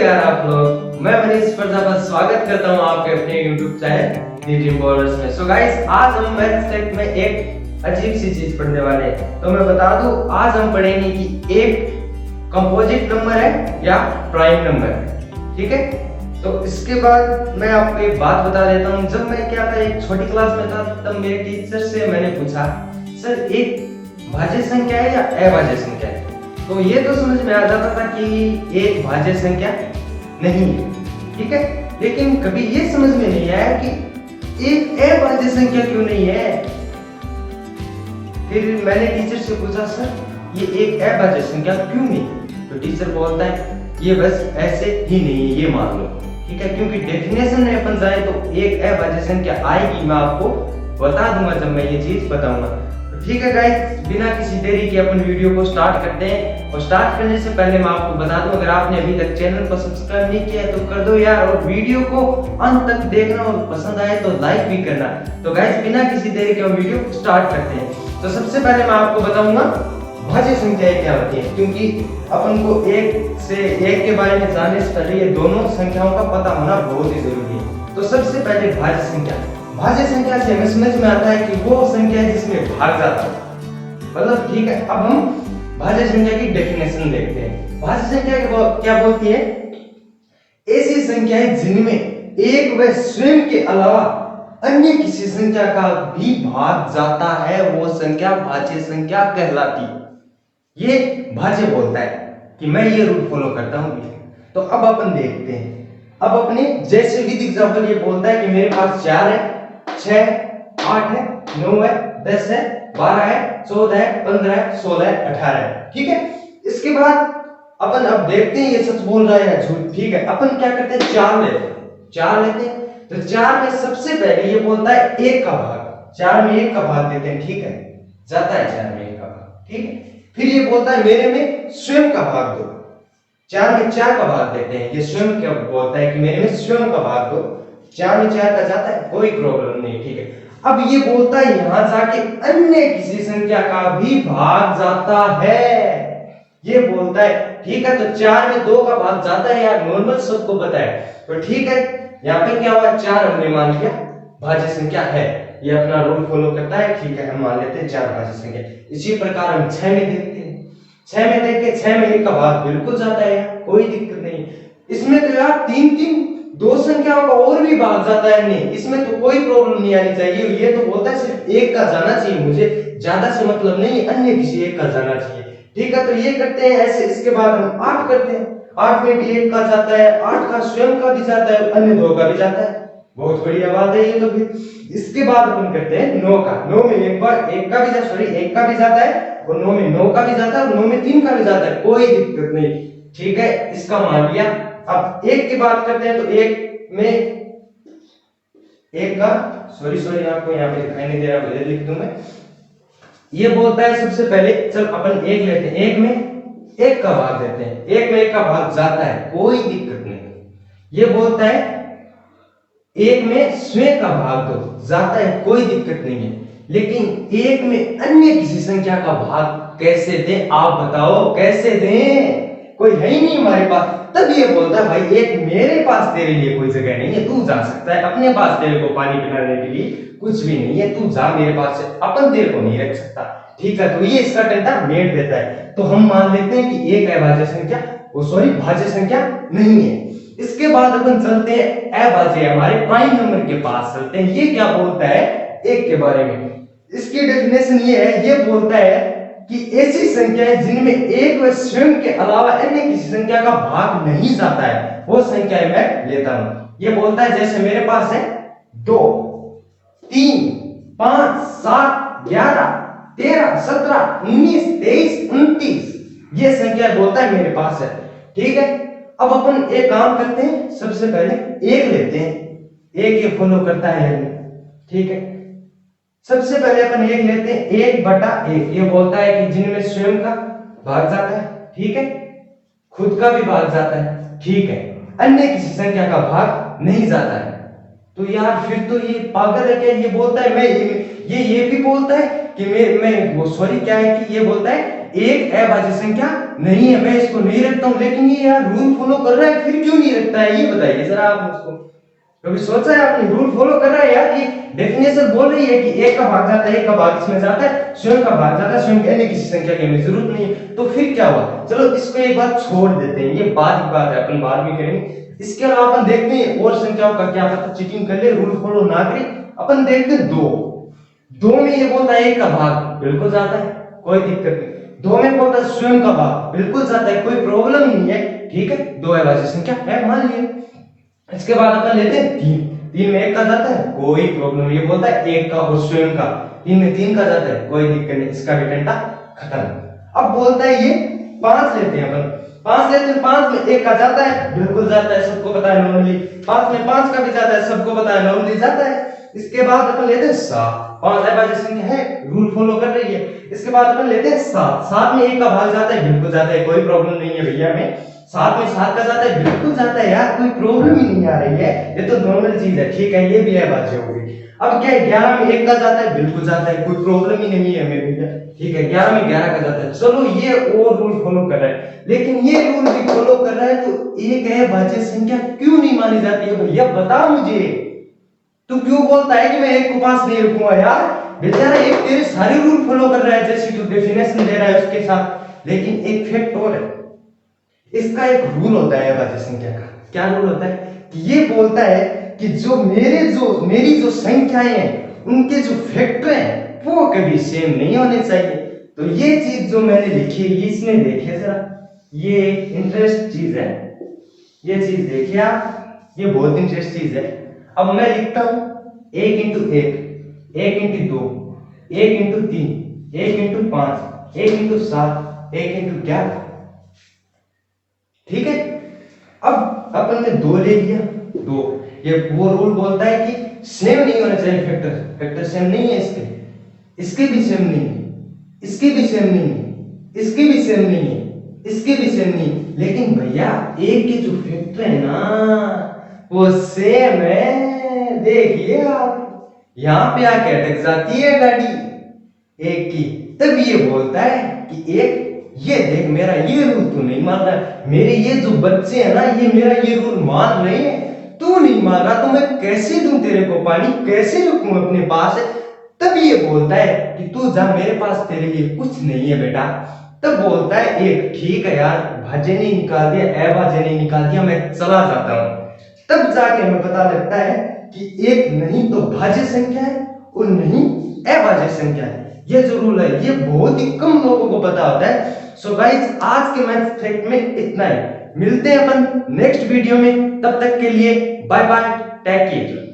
यार आप लोग। मैं मनीष प्रजापति स्वागत करता हूँ आपके अपने YouTube चैनल दी ड्रीम बॉलर्स में। सो गाइस, आज हम मैथ्स टेक में एक अजीब सी चीज पढ़ने वाले हैं। तो मैं बता दूं, आज हम पढ़ेंगे कि एक कंपोजिट नंबर है या प्राइम नंबर है। ठीक है, तो इसके बाद मैं आपको एक बात बता देता हूँ। जब मैं क्या था, एक छोटी क्लास में था, तब मेरे टीचर से मैंने पूछा, सर एक भाज्य संख्या है या अभाज्य संख्या है? तो ये तो समझ में आ जाता था कि एक भाज्य संख्या नहीं है, ठीक है, लेकिन कभी ये समझ में नहीं आया कि एक अभाज्य संख्या क्यों नहीं है। फिर मैंने टीचर से पूछा, सर ये एक अभाज्य संख्या क्यों नहीं? तो टीचर बोलता है, ये बस ऐसे ही नहीं है, ये मान लो, ठीक है, क्योंकि डेफिनेशन में अपन जाए तो एक अभाज्य संख्या आएगी। मैं आपको बता दूंगा जब मैं ये चीज बताऊंगा। ठीक है गाइस, बिना किसी देरी के अपन वीडियो को स्टार्ट करते हैं। और स्टार्ट करने से पहले मैं आपको बता दूं, अगर आपने अभी तक चैनल को सब्सक्राइब नहीं किया है तो कर दो यार, और वीडियो को अंत तक देखना और पसंद आए तो लाइक भी करना। तो गाइस, बिना किसी देरी के वीडियो स्टार्ट करते हैं। तो सबसे पहले मैं आपको बताऊंगा भाज्य संख्याएं क्या होती है, क्योंकि अपन को एक से एक के बारे में जानने से पहले ये दोनों संख्याओं का पता होना बहुत ही जरूरी है। तो सबसे पहले भाज्य संख्या। भाज्य संख्या से हमें समझ में आता है कि वो संख्या है जिसमें भाग जाता है, मतलब ठीक है। अब हम भाज्य संख्या की डेफिनेशन देखते हैं। भाज्य संख्या क्या बोलती है? ऐसी संख्याएं जिनमें एक व स्वयं के अलावा अन्य किसी संख्या का भी भाग जाता है, वो संख्या भाज्य संख्या कहलाती है। ये भाज्य बोलता है कि मैं ये रूल फॉलो करता हूं। तो अब अपन देखते हैं। अब अपने जैसे विद एग्जांपल ये बोलता है कि मेरे पास 4 है, 6, 8 है, 9 है, 10 है, 12 है, 14 है, 15 है, 16 है, 18 है, ठीक है। इसके बाद अपन अब देखते हैं ये सच बोल रहा है या झूठ। ठीक है, अपन क्या करते हैं, 4 लेते हैं। 4 लेते हैं तो 4 में सबसे पहले ये बोलता है 1 का भाग। 4 में 1 का भाग देते हैं, ठीक है, जाता है 4 में 1 का भाग, ठीक है। फिर ये बोलता है मेरे में स्वयं का भाग दो। 4 में 4 का भाग देते हैं। ये स्वयं क्या बोलता है कि मेरे में स्वयं का भाग दो। 4 में 4 का जाता है, कोई प्रॉब्लम नहीं, ठीक है। अब ये बोलता है यहां जाके अन्य किसी संख्या का भी भाग जाता है, ये बोलता है, ठीक है। तो 4 में 2 का भाग जाता है यार, नॉर्मल सबको पता है। तो ठीक है, यहाँ पे क्या हुआ, 4 हमने मान लिया भाज्य संख्या है, ये अपना रूल फॉलो करता है, ठीक है, हम मान लेते हैं 4 भाज्य संख्या। इसी प्रकार हम 6 में देखते हैं। 6 में देखते, 6 में 1 का भाग बिल्कुल जाता है, कोई दिक्कत नहीं। इसमें तो यार 3 दो संख्याओं का और भी भाग जाता है, नहीं, इसमें तो कोई प्रॉब्लम नहीं आनी चाहिए। ये तो बोलता है सिर्फ 1 का जाना चाहिए, मुझे ज्यादा से मतलब नहीं, अन्य किसी 1 का जाना चाहिए, ठीक है। तो ये करते हैं ऐसे। इसके बाद हम 8 करते हैं। 8 में भी 1 का जाता है, 8 का स्वयं का भी जाता है, अन्य 2 का भी जाता है, बहुत बढ़िया बात है ये। तो फिर इसके बाद अपन करते हैं 9 का। 9 में एक बार 1 का भी जाता, सॉरी 1 का भी जाता है, और 9 में 9 का भी जाता है, और 9 में 3 का भी जाता है, कोई दिक्कत नहीं, ठीक है, इसका मान लिया। अब 1 की बात करते हैं। तो 1 में 1 का, सॉरी आपको यहाँ पे दिखाई नहीं दे रहा, मुझे लिख दूं मैं। ये बोलता है सबसे पहले, चल अपन 1 लेते हैं। 1 में 1 का भाग देते हैं। 1 में 1 का भाग जाता है, कोई दिक्कत नहीं। ये बोलता है 1 में स्वयं का भाग दो, जाता है, कोई दिक्कत नहीं है। लेकिन 1 में अन्य किसी संख्या का भाग कैसे दें, आप बताओ कैसे दें? कोई है ही नहीं हमारे पास। तब ये बोलता है, भाई 1 मेरे पास तेरे लिए कोई जगह नहीं है, तू जा सकता है अपने पास, तेरे को पानी पिलाने के लिए कुछ भी नहीं है, तू जा मेरे पास से, अपन तेरे को नहीं रख सकता, ठीक है। तो ये इसका टेंटा मेट देता है। तो हम मान लेते हैं कि 1 अभाज्य संख्या, वो सॉरी भाज्य संख्या नहीं है। इसके बाद अपन चलते हैं अभाज्य, हमारे प्राइम नंबर के पास चलते हैं। ये क्या बोलता है 1 के बारे में? इसकी डेफिनेशन ये है, ये बोलता है कि ऐसी संख्याएं जिनमें एक व स्वयं के अलावा अन्य किसी संख्या का भाग नहीं जाता है, वो संख्याएं मैं लेता हूं। ये बोलता है जैसे मेरे पास है 2, 3, 5, 7, 11, 13, 17, 19, 23, 29, ये संख्या बोलता है मेरे पास है, ठीक है। अब अपन एक काम करते हैं, सबसे पहले 1 लेते हैं। 1 ये फॉलो करता है, ठीक है। सबसे पहले अपन 1 लेते हैं। 1/1 ये बोलता है कि जिनमें स्वयं का भाग जाता है, ठीक है, खुद का भी भाग जाता है, ठीक है, अन्य किसी संख्या का भाग नहीं जाता है। तो यार फिर तो ये पागल है क्या? ये बोलता है मैं ये भी बोलता है कि मैं वो सॉरी क्या है कि ये बोलता है एक अभाज्य संख्या नहीं है, मैं इसको नहीं रखता हूं। लेकिन ये यार रूल फॉलो कर रहा है, फिर क्यों नहीं रखता है ये बताइए जरा आप मुझको। कभी सोचा है आपने? रूल फॉलो कर रहा है यार, ये डेफिनेशन बोल रही है कि एक का भाग जाता है, एक का भाग इसमें जाता है, स्वयं का भाग जाता है, स्वयं अन्य किसी संख्या की हमें जरूरत नहीं है। तो फिर क्या हुआ? चलो इसको एक बार छोड़ देते हैं, ये बाद की बात है, अपन बाद में करेंगे। इसके अलावा अपन देखते हैं और संख्याओं का, क्या पता चीटिंग कर ले, रूल फॉलो ना करे। अपन देखते हैं दो में ये बोलता है एक का भाग बिल्कुल जाता है, कोई दिक्कत नहीं। दो में बोलता है स्वयं का भाग बिल्कुल जाता है, कोई प्रॉब्लम नहीं है, ठीक है, दो अभाज्य संख्या है मान लिए। इसके बाद अपन लेते हैं तीन में एक का जाता है, कोई प्रॉब्लम नहीं, ये बोलता है एक का और स्वयं का, तीन में तीन का जाता है, कोई दिक्कत नहीं, इसका भी डंडा खत्म। अब बोलता है ये पांच लेते हैं अपन, पांच लेते हैं, पांच में एक का जाता है बिल्कुल जाता है, सबको पता है नॉर्मली। पांच में पांच का भी जाता है, सबको पता है नॉर्मली जाता है। इसके बाद अपन लेते हैं सात, पांच अभाज्य संख्या है, रूल फॉलो कर रही है। इसके बाद अपन लेते हैं सात, सात में एक का भाग जाता है बिल्कुल जाता है, कोई प्रॉब्लम नहीं है भैया में। सात में सात का जाता है बिल्कुल जाता है यार, कोई प्रॉब्लम ही नहीं आ रही है, ये तो नॉर्मल चीज है, ठीक है, ये भी अभाज्य हो गई। अब क्या है, 11 में एक का जाता है बिल्कुल जाता है, कोई प्रॉब्लम ही नहीं है हमें भैया, ठीक है, 11 में 11 का जाता है। चलो ये और रूल फॉलो कर रहा है, लेकिन ये रूल भी फॉलो कर रहा है, तो एक अभाज्य संख्या क्यों नहीं मानी जाती है भैया, बता मुझे। तू क्यों बोलता है कि मैं एक को पास नहीं रखूंगा यार? बेचारा एक तेरे सारे रूल फॉलो कर रहा है, जैसे तू डेफिनेशन दे रहा है उसके साथ, लेकिन एक फैक्ट और है, इसका एक रूल होता है अभाज्य संख्या का। क्या रूल होता है? कि ये बोलता है कि मेरी जो संख्याएं हैं उनके जो फैक्टर हैं वो कभी सेम नहीं होने चाहिए। तो ये चीज जो मैंने लिखी है, इसने देखिए जरा, ये इंटरेस्ट चीज है, ये चीज देखिए आप, ये बहुत इंटरेस्ट चीज है। अब मैं लिखता हूं एक इंटू एक, एक इंटू दो, एक इंटू तीन, एक इंटू पांच, एक इंटू सात, एक इंटू 11, ठीक है। अब अपन ने दो ले लिया, दो, ये वो रूल बोलता है कि सेम नहीं होना चाहिए फैक्टर, फैक्टर सेम नहीं है इसके, इसके भी सेम नहीं है, इसके भी सेम नहीं है, इसके भी सेम नहीं है, इसके भी सेम नहीं है। लेकिन भैया एक के जो फैक्टर है ना वो सेम है, देखिए आप, यहां पे आके अटक जाती है गाड़ी एक की, तब ये बोलता है कि एक, ये देख मेरा ये रूल तू नहीं मान रहा, मेरे ये जो बच्चे हैं ना ये मेरा ये रूल मान रहे हैं, तू नहीं मान रहा, तो मैं कैसे दूं तेरे को पानी, कैसे रखूं अपने पास? तब ये बोलता है कि तू जा, मेरे पास तेरे लिए कुछ नहीं है बेटा। तब बोलता है एक, ठीक है यार, भाज्य नहीं निकाल दिया, अभाज्य नहीं निकाल दिया, मैं चला जाता हूं। तब जाके हमें पता लगता है कि एक नहीं तो भाज्य संख्या है और नहीं अभाज्य संख्या है। ये जो रूल है ये बहुत ही कम लोगों को पता होता है। सो गाइस आज के मैथ फैक्ट में इतना ही, मिलते हैं अपन नेक्स्ट वीडियो में, तब तक के लिए बाय बाय, टेक केयर।